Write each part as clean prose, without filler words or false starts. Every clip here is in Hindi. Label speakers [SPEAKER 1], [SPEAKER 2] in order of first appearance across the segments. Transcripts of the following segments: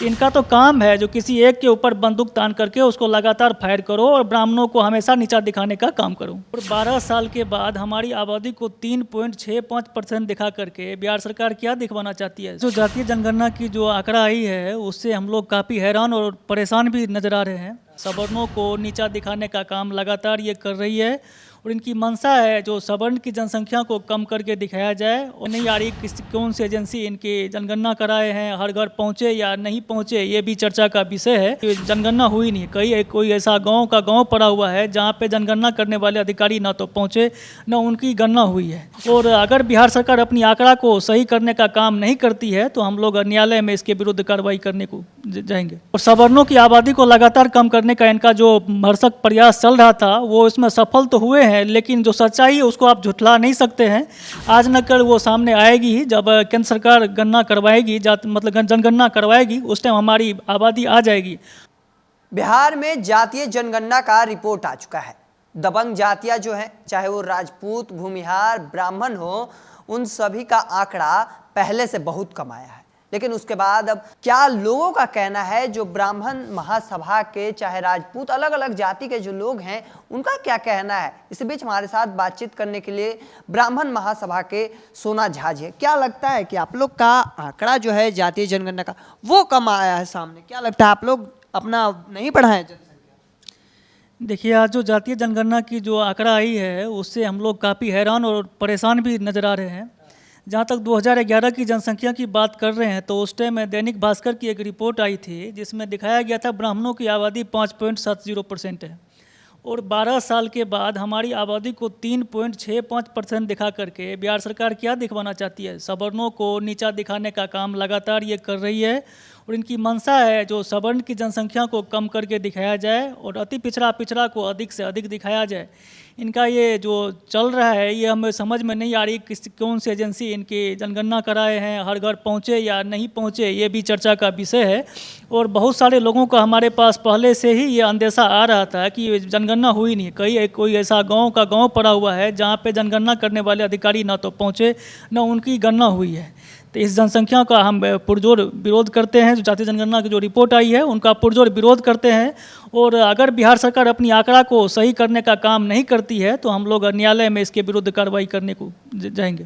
[SPEAKER 1] इनका तो काम है जो किसी एक के ऊपर बंदूक तान करके उसको लगातार फायर करो और ब्राह्मणों को हमेशा नीचा दिखाने का काम करो। और 12 साल के बाद हमारी आबादी को 3.65% दिखा करके बिहार सरकार क्या दिखवाना चाहती है। जो जातीय जनगणना की जो आंकड़ा आई है उससे हम लोग काफ़ी हैरान और परेशान भी नजर आ रहे हैं। सवर्णों को नीचा दिखाने का काम लगातार ये कर रही है और इनकी मंशा है जो सवर्ण की जनसंख्या को कम करके दिखाया जाए। और नहीं आ रही कौन सी एजेंसी इनकी जनगणना कराए हैं, हर घर पहुंचे या नहीं पहुंचे, ये भी चर्चा का विषय है। जनगणना हुई नहीं, कोई ऐसा गांव का गांव पड़ा हुआ है जहां पे जनगणना करने वाले अधिकारी ना तो पहुंचे न उनकी गणना हुई है। और अगर बिहार सरकार अपनी आंकड़ा को सही करने का काम नहीं करती है तो हम लोग न्यायालय में इसके विरुद्ध कार्रवाई करने को जाएंगे। और सवर्णों की आबादी को लगातार कम करने का इनका जो भरसक प्रयास चल रहा था वो इसमें सफल तो हुए हैं, लेकिन जो सच्चाई है उसको आप झुठला नहीं सकते हैं। आज न कल वो सामने आएगी ही। जब केंद्र सरकार गणना करवाएगी, मतलब जनगणना करवाएगी, उस टाइम हमारी आबादी आ जाएगी।
[SPEAKER 2] बिहार में जातीय जनगणना का रिपोर्ट आ चुका है। दबंग जातियां जो हैं, चाहे वो राजपूत, भूमिहार, ब्राह्मण हो, उन सभी का आंकड़ा पहले से बहुत कम आया है। लेकिन उसके बाद अब क्या लोगों का कहना है, जो ब्राह्मण महासभा के, चाहे राजपूत, अलग अलग जाति के जो लोग हैं, उनका क्या कहना है। इस बीच हमारे साथ बातचीत करने के लिए ब्राह्मण महासभा के सोना झा जी है। क्या लगता है कि आप लोग का आंकड़ा जो है जातीय जनगणना का वो कम आया है सामने? क्या लगता है आप लोग अपना नहीं बढ़ाएं जनसंख्या?
[SPEAKER 1] देखिए, आज जो जातीय जनगणना की जो आंकड़ा आई है उससे हम लोग काफ़ी हैरान और परेशान भी नज़र आ रहे हैं। जहाँ तक 2011 की जनसंख्या की बात कर रहे हैं तो उस टाइम में दैनिक भास्कर की एक रिपोर्ट आई थी जिसमें दिखाया गया था ब्राह्मणों की आबादी 5.70% है। और 12 साल के बाद हमारी आबादी को 3.65% दिखा करके बिहार सरकार क्या दिखवाना चाहती है। सवर्णों को नीचा दिखाने का काम लगातार ये कर रही है और इनकी मंशा है जो सवर्ण की जनसंख्या को कम करके दिखाया जाए और अति पिछड़ा को अधिक से अधिक दिखाया जाए। इनका ये जो चल रहा है ये हमें समझ में नहीं आ रही कौन सी एजेंसी इनकी जनगणना कराए हैं, हर घर पहुँचे या नहीं पहुँचे, ये भी चर्चा का विषय है। और बहुत सारे लोगों का हमारे पास पहले से ही ये अंदेशा आ रहा था कि जनगणना हुई नहीं, कोई ऐसा गांव का गांव पड़ा हुआ है जहां पे जनगणना करने वाले अधिकारी ना तो पहुंचे न उनकी गणना हुई है। तो इस जनसंख्या का हम पुरजोर विरोध करते हैं। जो जातीय जनगणना की जो रिपोर्ट आई है उनका पुरजोर विरोध करते हैं। और अगर बिहार सरकार अपनी आंकड़ा को सही करने का काम नहीं करती है तो हम लोग न्यायालय में इसके विरुद्ध कार्रवाई करने को जाएंगे।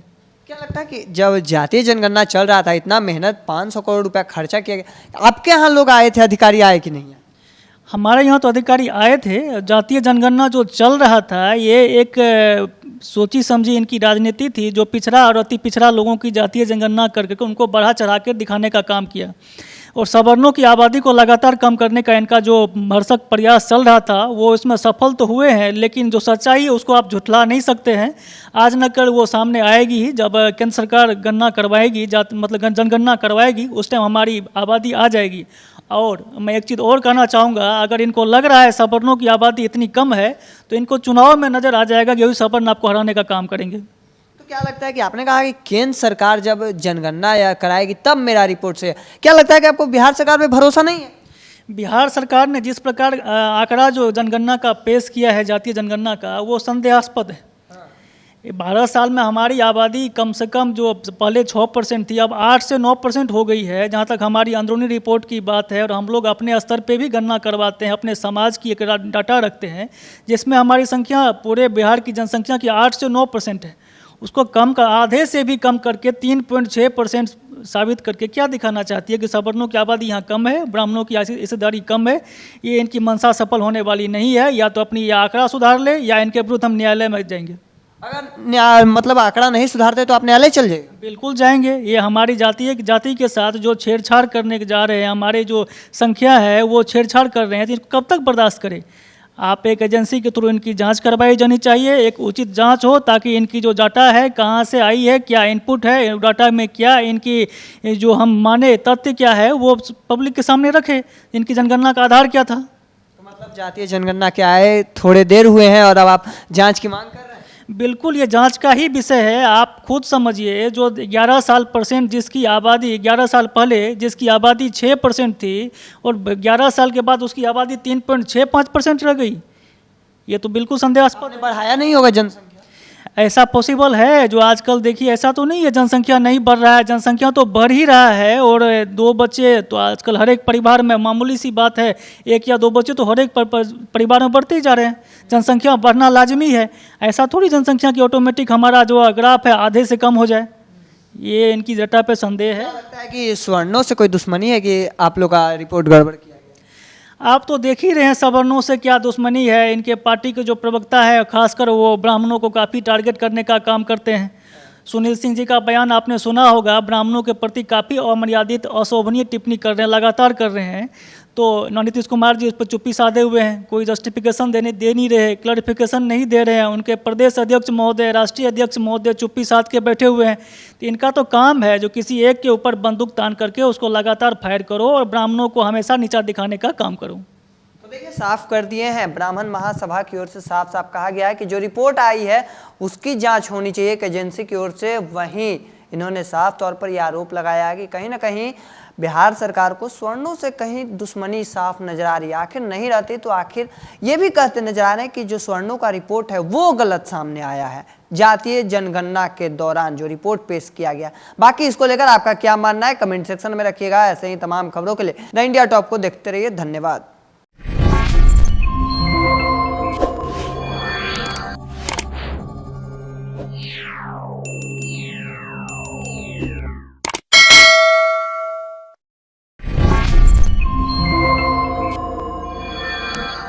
[SPEAKER 2] क्या लगता है कि जब जातीय जनगणना चल रहा था, इतना मेहनत, 500 करोड़ रुपया खर्चा किया गया, आपके यहाँ लोग आए थे, अधिकारी आए कि नहीं?
[SPEAKER 1] हमारे यहाँ तो अधिकारी आए थे। जातीय जनगणना जो चल रहा था ये एक सोची समझी इनकी राजनीति थी जो पिछड़ा और अति पिछड़ा लोगों की जातीय जनगणना करके उनको बढ़ा चढ़ा के दिखाने का काम किया। और सवर्णों की आबादी को लगातार कम करने का इनका जो भरसक प्रयास चल रहा था वो इसमें सफल तो हुए हैं, लेकिन जो सच्चाई है उसको आप झुठला नहीं सकते हैं। आज न कल वो सामने आएगी ही। जब केंद्र सरकार गणना करवाएगी, मतलब जनगणना करवाएगी, उस टाइम हमारी आबादी आ जाएगी। और मैं एक चीज़ और कहना चाहूँगा, अगर इनको लग रहा है सवर्णों की आबादी इतनी कम है तो इनको चुनाव में नज़र आ जाएगा कि वही सवर्ण आपको हराने का काम करेंगे।
[SPEAKER 2] तो क्या लगता है कि आपने कहा कि केंद्र सरकार जब जनगणना या कराएगी तब मेरा रिपोर्ट से, क्या लगता है कि आपको बिहार सरकार पे भरोसा नहीं है?
[SPEAKER 1] बिहार सरकार ने जिस प्रकार आंकड़ा जो जनगणना का पेश किया है, जातीय जनगणना का, वो संदेहास्पद है। 12 साल में हमारी आबादी कम से कम जो पहले 6% थी अब 8 से 9% हो गई है, जहाँ तक हमारी अंदरूनी रिपोर्ट की बात है। और हम लोग अपने स्तर पे भी गणना करवाते हैं, अपने समाज की एक डाटा रखते हैं जिसमें हमारी संख्या पूरे बिहार की जनसंख्या की 8 से 9% है। उसको कम कर आधे से भी कम करके 3.6% साबित करके क्या दिखाना चाहती है कि सवर्णों की आबादी यहाँ कम है, ब्राह्मणों की हिस्सेदारी कम है। ये इनकी मंशा सफल होने वाली नहीं है। या तो अपनी आंकड़ा सुधार ले या इनके विरुद्ध हम न्यायालय में जाएंगे।
[SPEAKER 2] अगर मतलब आंकड़ा नहीं सुधारते तो आप न्यायालय चल जाएंगे?
[SPEAKER 1] बिल्कुल जाएंगे। ये हमारी जाति के साथ जो छेड़छाड़ करने जा रहे हैं, हमारे जो संख्या है वो छेड़छाड़ कर रहे हैं, तो इनको कब तक बर्दाश्त करें। आप एक एजेंसी के थ्रू इनकी जांच करवाई जानी चाहिए, एक उचित जांच हो ताकि इनकी जो डाटा है कहाँ से आई है, क्या इनपुट है डाटा में, क्या इनकी जो हम माने तथ्य क्या है वो पब्लिक के सामने रखे। इनकी जनगणना का आधार क्या था।
[SPEAKER 2] तो मतलब जातीय जनगणना क्या है, थोड़े देर हुए हैं और अब आप जांच की मांग कर रहे हैं?
[SPEAKER 1] बिल्कुल, ये जांच का ही विषय है। आप खुद समझिए, जो 11 साल % जिसकी आबादी 11 साल पहले जिसकी आबादी 6% थी और 11 साल के बाद उसकी आबादी 3.65% रह गई, ये तो बिल्कुल संदेहास्पद।
[SPEAKER 2] बढ़ाया नहीं होगा जनसंख्या?
[SPEAKER 1] ऐसा पॉसिबल है? जो आजकल देखिए ऐसा तो नहीं है जनसंख्या नहीं बढ़ रहा है, जनसंख्या तो बढ़ ही रहा है। और 2 बच्चे तो आजकल हर एक परिवार में मामूली सी बात है, 1 या 2 बच्चे तो हर एक परिवार में बढ़ते ही जा रहे हैं। जनसंख्या बढ़ना लाजमी है, ऐसा थोड़ी जनसंख्या की ऑटोमेटिक हमारा जो ग्राफ है आधे से कम हो जाए। ये इनकी जटा पे संदेह है।
[SPEAKER 2] लगता है कि स्वर्णों से कोई दुश्मनी है कि आप लोग का रिपोर्ट गड़बड़ किया गया?
[SPEAKER 1] आप तो देख ही रहे हैं सवर्णों से क्या दुश्मनी है। इनके पार्टी के जो प्रवक्ता है खासकर वो ब्राह्मणों को काफ़ी टारगेट करने का काम करते हैं। सुनील सिंह जी का बयान आपने सुना होगा, ब्राह्मणों के प्रति काफ़ी अमर्यादित अशोभनीय टिप्पणी कर रहे हैं, लगातार कर रहे हैं। तो नीतीश कुमार जी उस पर चुप्पी साधे हुए हैं, कोई जस्टिफिकेशन दे नहीं रहे, क्लैरिफिकेशन नहीं दे रहे हैं। उनके प्रदेश अध्यक्ष महोदय, राष्ट्रीय अध्यक्ष महोदय चुप्पी साध के बैठे हुए हैं। तो इनका तो काम है जो किसी एक के ऊपर बंदूक तान करके उसको लगातार फायर करो और ब्राह्मणों को हमेशा नीचा दिखाने का काम करो।
[SPEAKER 2] तो देखिए साफ कर दिए हैं, ब्राह्मण महासभा की ओर से साफ साफ कहा गया है कि जो रिपोर्ट आई है उसकी जांच होनी चाहिए एक एजेंसी की ओर से। वहीं इन्होंने साफ तौर पर यह आरोप लगाया है कि कहीं ना कहीं बिहार सरकार को स्वर्णों से कहीं दुश्मनी साफ नजर आ रही है। आखिर नहीं रहती तो आखिर ये भी कहते नजर आ रहे हैं कि जो स्वर्णों का रिपोर्ट है वो गलत सामने आया है जातीय जनगणना के दौरान जो रिपोर्ट पेश किया गया। बाकी इसको लेकर आपका क्या मानना है कमेंट सेक्शन में रखिएगा। ऐसे ही तमाम खबरों के लिए द इंडिया टॉप को देखते रहिए। धन्यवाद।